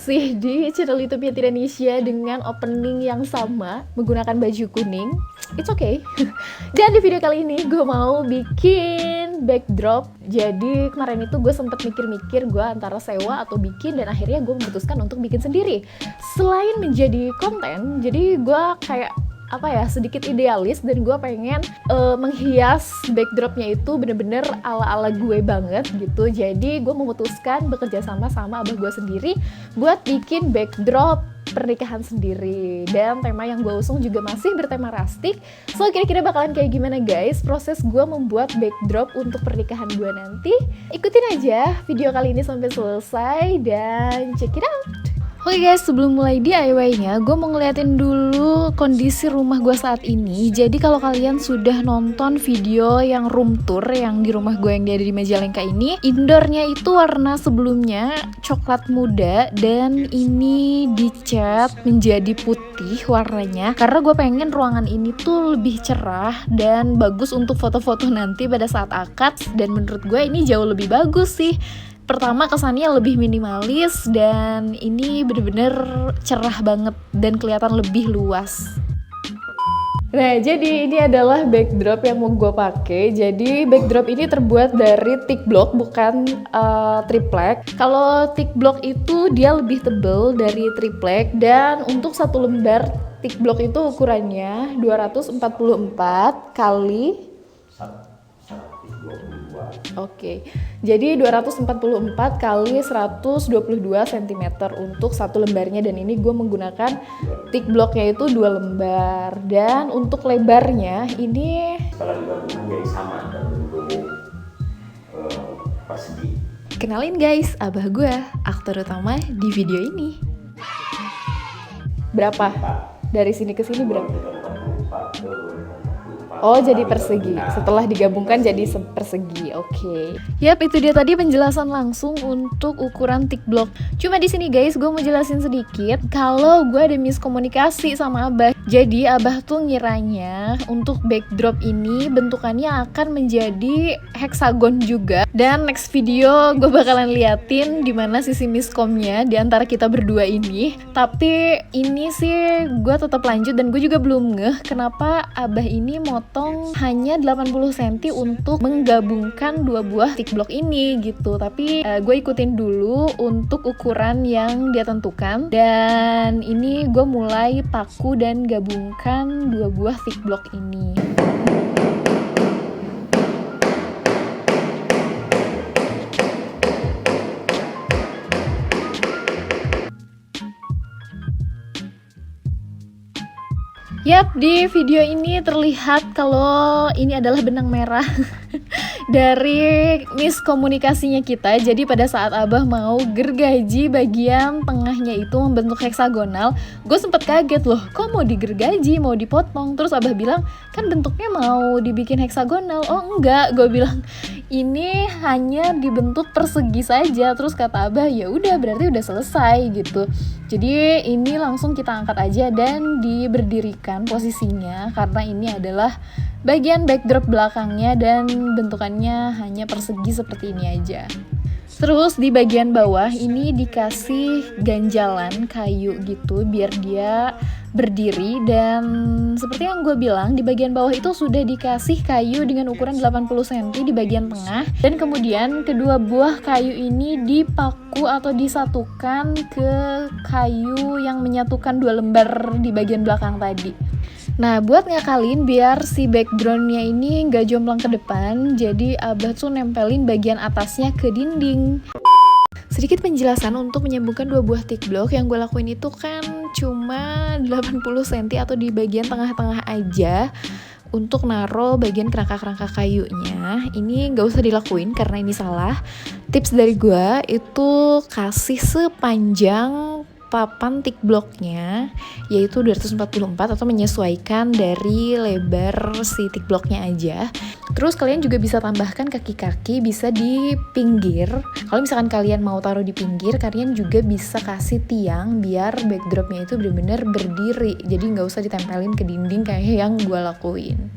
masih di channel YouTube-nya Tiranisha dengan opening yang sama menggunakan baju kuning. It's okay. Dan di video kali ini gue mau bikin backdrop. Jadi kemarin itu gue sempet mikir-mikir gue antara sewa atau bikin, dan akhirnya gue memutuskan untuk bikin sendiri. Selain menjadi konten, jadi gue kayak sedikit idealis, dan gue pengen menghias backdropnya itu bener-bener ala-ala gue banget gitu. Jadi gue memutuskan bekerja sama abah gue sendiri buat bikin backdrop pernikahan sendiri. Dan tema yang gue usung juga masih bertema rustic. So kira-kira bakalan kayak gimana guys proses gue membuat backdrop untuk pernikahan gue nanti? Ikutin aja video kali ini sampai selesai dan check it out. Oke guys, sebelum mulai DIY-nya, gue mau ngeliatin dulu kondisi rumah gue saat ini. Jadi kalau kalian sudah nonton video yang room tour yang di rumah gue yang ada di Majalengka ini, indoornya itu warna sebelumnya coklat muda, dan ini dicat menjadi putih warnanya. Karena gue pengen ruangan ini tuh lebih cerah dan bagus untuk foto-foto nanti pada saat akad. Dan menurut gue ini jauh lebih bagus sih. Pertama, kesannya lebih minimalis, dan ini bener-bener cerah banget dan kelihatan lebih luas. Nah, jadi ini adalah backdrop yang mau gue pakai. Jadi backdrop ini terbuat dari thick block, bukan triplek. Kalau thick block itu dia lebih tebal dari triplek, dan untuk satu lembar thick block itu ukurannya 244 kali. Oke, jadi 244 kali 122 cm untuk satu lembarnya, dan ini gue menggunakan thick blocknya itu 2 lembar. Dan untuk lebarnya ini setelah digabung jadi sama dan bentuk persegi. Kenalin guys, abah gue, aktor utama di video ini. Berapa? Dari sini ke sini berapa? Oh, jadi persegi. Setelah digabungkan jadi persegi. Oke. Yap, itu dia tadi penjelasan langsung untuk ukuran thick block. Cuma di sini guys, gue mau jelasin sedikit kalau gue ada miskomunikasi sama abah. Jadi abah tuh ngiranya untuk backdrop ini bentukannya akan menjadi heksagon juga. Dan next video gue bakalan liatin gimana sisi miskomnya di antara kita berdua ini. Tapi ini sih gue tetap lanjut, dan gue juga belum ngeh kenapa abah ini motong hanya 80 cm untuk menggabungkan dua buah thick block ini gitu. Tapi gue ikutin dulu untuk ukuran yang dia tentukan, dan ini gue mulai paku dan gabungkan dua buah thick block ini. Yap, di video ini terlihat kalau ini adalah benang merah dari miskomunikasinya kita. Jadi pada saat abah mau gergaji bagian tengahnya itu membentuk heksagonal, gue sempet kaget loh, kok mau digergaji, mau dipotong? Terus abah bilang, kan bentuknya mau dibikin heksagonal. Oh enggak, gue bilang ini hanya dibentuk persegi saja. Terus kata abah, ya udah berarti udah selesai gitu. Jadi ini langsung kita angkat aja dan diberdirikan posisinya, karena ini adalah bagian backdrop belakangnya dan bentukannya hanya persegi seperti ini aja. Terus di bagian bawah ini dikasih ganjalan kayu gitu biar dia berdiri, dan seperti yang gue bilang di bagian bawah itu sudah dikasih kayu dengan ukuran 80 cm di bagian tengah, dan kemudian kedua buah kayu ini dipaku atau disatukan ke kayu yang menyatukan dua lembar di bagian belakang tadi. Nah, buat ngakalin biar si backgroundnya ini nggak jomplang ke depan, jadi abah tuh nempelin bagian atasnya ke dinding. Sedikit penjelasan untuk menyambungkan dua buah thick block. Yang gue lakuin itu kan cuma 80 cm atau di bagian tengah-tengah aja untuk naro bagian kerangka-kerangka kayunya. Ini gak usah dilakuin karena ini salah. Tips dari gue itu kasih sepanjang papan thick blocknya, yaitu 244 atau menyesuaikan dari lebar si thick blocknya aja. Terus kalian juga bisa tambahkan kaki-kaki, bisa di pinggir. Kalau misalkan kalian mau taruh di pinggir, kalian juga bisa kasih tiang biar backdropnya itu benar-benar berdiri. Jadi nggak usah ditempelin ke dinding kayak yang gue lakuin.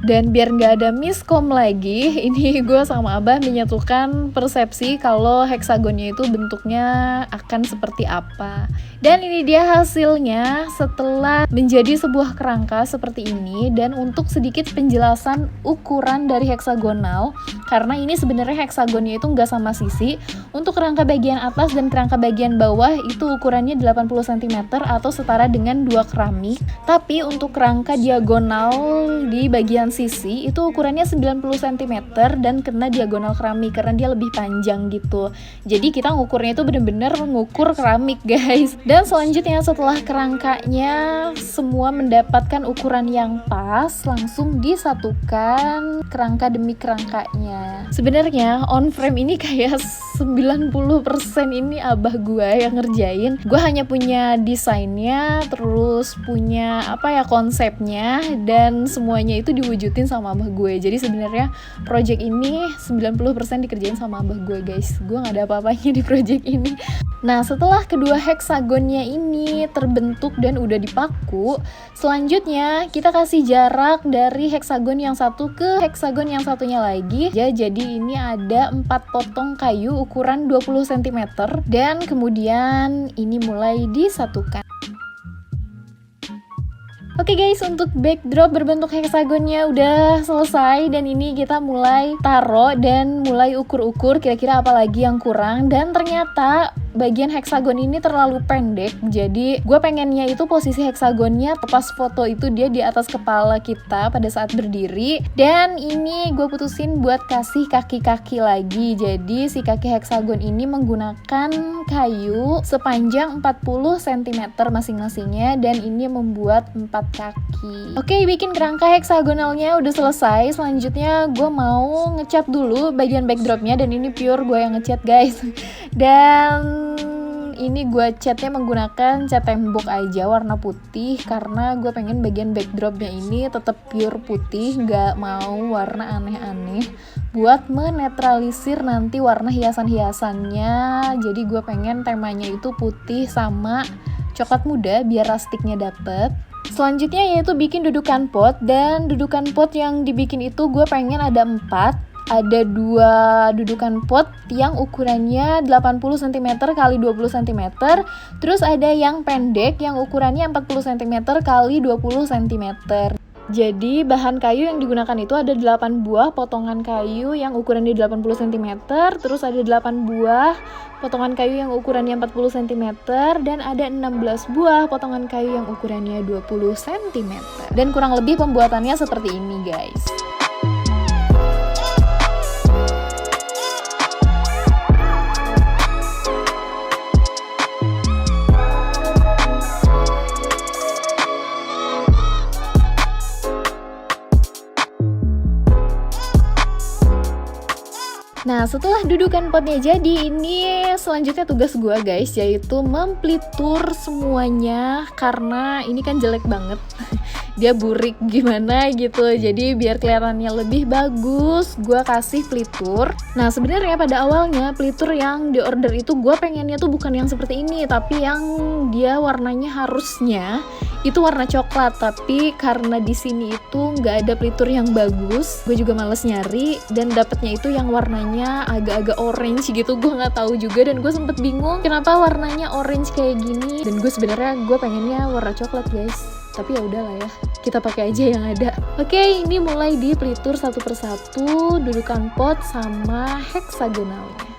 Dan biar nggak ada miskom lagi, ini gue sama Abah menyatukan persepsi kalau heksagonnya itu bentuknya akan seperti apa. Dan ini dia hasilnya setelah menjadi sebuah kerangka seperti ini. Dan untuk sedikit penjelasan ukuran dari heksagonal, karena ini sebenarnya heksagonnya itu nggak sama sisi. Untuk kerangka bagian atas dan kerangka bagian bawah itu ukurannya 80 cm atau setara dengan 2 keramik. Tapi untuk kerangka diagonal di bagian sisi itu ukurannya 90 cm dan kena diagonal keramik karena dia lebih panjang gitu. Jadi kita ngukurnya itu bener-bener ngukur keramik guys. Dan selanjutnya setelah kerangkanya semua mendapatkan ukuran yang pas, langsung disatukan kerangka demi kerangkanya. Sebenarnya on frame ini kayak 90% ini Abah gue yang ngerjain. Gue hanya punya desainnya, terus punya konsepnya, dan semuanya itu diwujudin sama Abah gue. Jadi sebenarnya project ini 90% dikerjain sama Abah gue guys. Gue gak ada apa-apanya di project ini. Nah setelah kedua heksagonnya ini terbentuk dan udah dipaku, selanjutnya kita kasih jarak dari heksagon yang satu ke heksagon yang satunya lagi. Ya, jadi ini ada 4 potong kayu ukuran 20 cm dan kemudian ini mulai disatukan. Oke guys, untuk backdrop berbentuk heksagonnya udah selesai dan ini kita mulai taruh dan mulai ukur-ukur kira-kira apa lagi yang kurang. Dan ternyata bagian heksagon ini terlalu pendek, jadi gue pengennya itu posisi heksagonnya pas foto itu dia di atas kepala kita pada saat berdiri. Dan ini gue putusin buat kasih kaki-kaki lagi, jadi si kaki heksagon ini menggunakan kayu sepanjang 40 cm masing-masingnya dan ini membuat 4 kaki. Oke, bikin kerangka heksagonalnya udah selesai. Selanjutnya gue mau ngecat dulu bagian backdropnya dan ini pure gue yang ngecat guys. Dan ini gue catnya menggunakan cat tembok aja warna putih karena gue pengen bagian backdropnya ini tetap pure putih, nggak mau warna aneh-aneh buat menetralisir nanti warna hiasan-hiasannya. Jadi gue pengen temanya itu putih sama coklat muda biar rustiknya dapet. Selanjutnya yaitu bikin dudukan pot, dan dudukan pot yang dibikin itu gue pengen ada 4. Ada 2 dudukan pot yang ukurannya 80 cm x 20 cm. Terus ada yang pendek yang ukurannya 40 cm x 20 cm. Jadi bahan kayu yang digunakan itu ada 8 buah potongan kayu yang ukurannya 80 cm. Terus ada 8 buah potongan kayu yang ukurannya 40 cm. Dan ada 16 buah potongan kayu yang ukurannya 20 cm. Dan kurang lebih pembuatannya seperti ini guys. Nah setelah dudukan potnya jadi, ini selanjutnya tugas gue guys, yaitu memplitur semuanya karena ini kan jelek banget. Dia burik gimana gitu, jadi biar kelihatannya lebih bagus gue kasih pelitur. Nah sebenarnya pada awalnya pelitur yang di order itu gue pengennya tuh bukan yang seperti ini, tapi yang dia warnanya harusnya itu warna coklat, tapi karena di sini itu nggak ada pelitur yang bagus, gue juga males nyari dan dapetnya itu yang warnanya agak-agak orange gitu. Gue nggak tahu juga dan gue sempet bingung kenapa warnanya orange kayak gini, dan gue sebenarnya gue pengennya warna coklat guys, tapi ya udahlah ya, kita pakai aja yang ada. Oke, ini mulai di pelitur satu persatu dudukan pot sama heksagonalnya.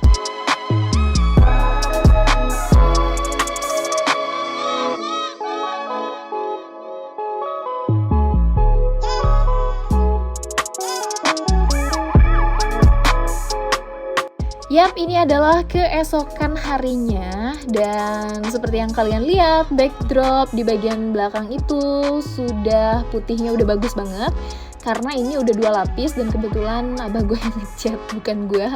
Yap, ini adalah keesokan harinya dan seperti yang kalian lihat, backdrop di bagian belakang itu sudah putihnya udah bagus banget karena ini udah 2 lapis dan kebetulan abah gue yang ngecat, bukan gue.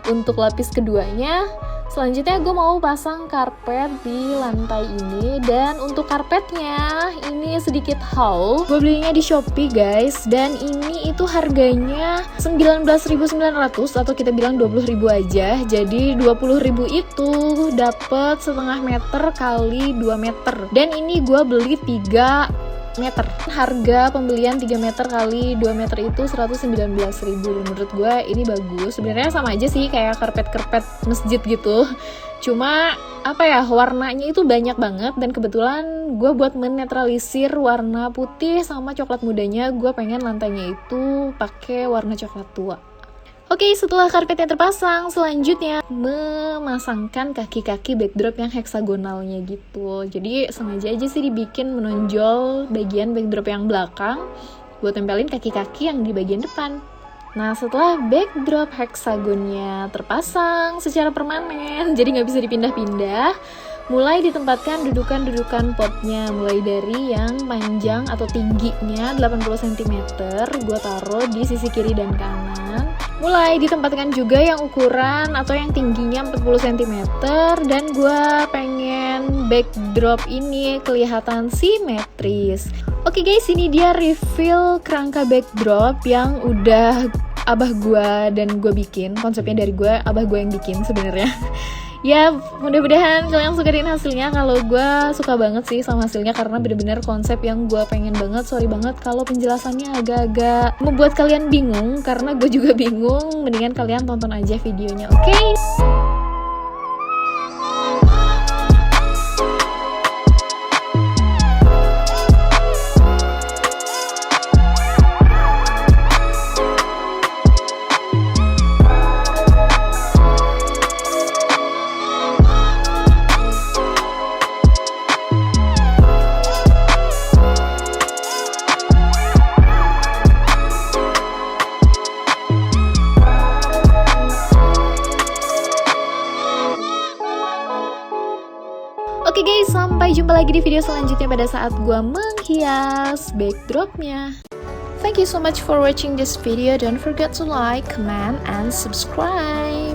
Untuk lapis keduanya, selanjutnya gue mau pasang karpet di lantai ini, dan untuk karpetnya ini sedikit haul. Gue belinya di Shopee guys, dan ini itu harganya 19.900 atau kita bilang 20.000 aja. Jadi 20.000 itu dapet setengah meter kali 2 meter. Dan ini gue beli 3 meter. Harga pembelian 3 meter kali 2 meter itu 119.000. Menurut gue ini bagus. Sebenarnya sama aja sih kayak karpet-karpet masjid gitu. Cuma apa ya, warnanya itu banyak banget, dan kebetulan gue buat menetralisir warna putih sama coklat mudanya, gue pengen lantainya itu pakai warna coklat tua. Oke, setelah karpetnya terpasang, selanjutnya memasangkan kaki-kaki backdrop yang heksagonalnya gitu. Jadi sengaja aja sih dibikin menonjol bagian backdrop yang belakang buat tempelin kaki-kaki yang di bagian depan. Nah, setelah backdrop heksagonnya terpasang secara permanen, jadi nggak bisa dipindah-pindah, mulai ditempatkan dudukan-dudukan potnya, mulai dari yang panjang atau tingginya 80 cm, gue taruh di sisi kiri dan kanan. Mulai ditempatkan juga yang ukuran atau yang tingginya 40 cm, dan gue pengen backdrop ini kelihatan simetris. Oke guys, ini dia reveal kerangka backdrop yang udah abah gue dan gue bikin. Konsepnya dari gue, abah gue yang bikin sebenarnya. Ya, mudah-mudahan kalian suka dengan hasilnya. Kalau gue suka banget sih sama hasilnya, karena bener-bener konsep yang gue pengen banget. Sorry banget kalau penjelasannya agak-agak membuat kalian bingung, karena gue juga bingung. Mendingan kalian tonton aja videonya, oke? Oke guys, sampai jumpa lagi di video selanjutnya pada saat gue menghias backdropnya. Thank you so much for watching this video. Don't forget to like, comment, and subscribe.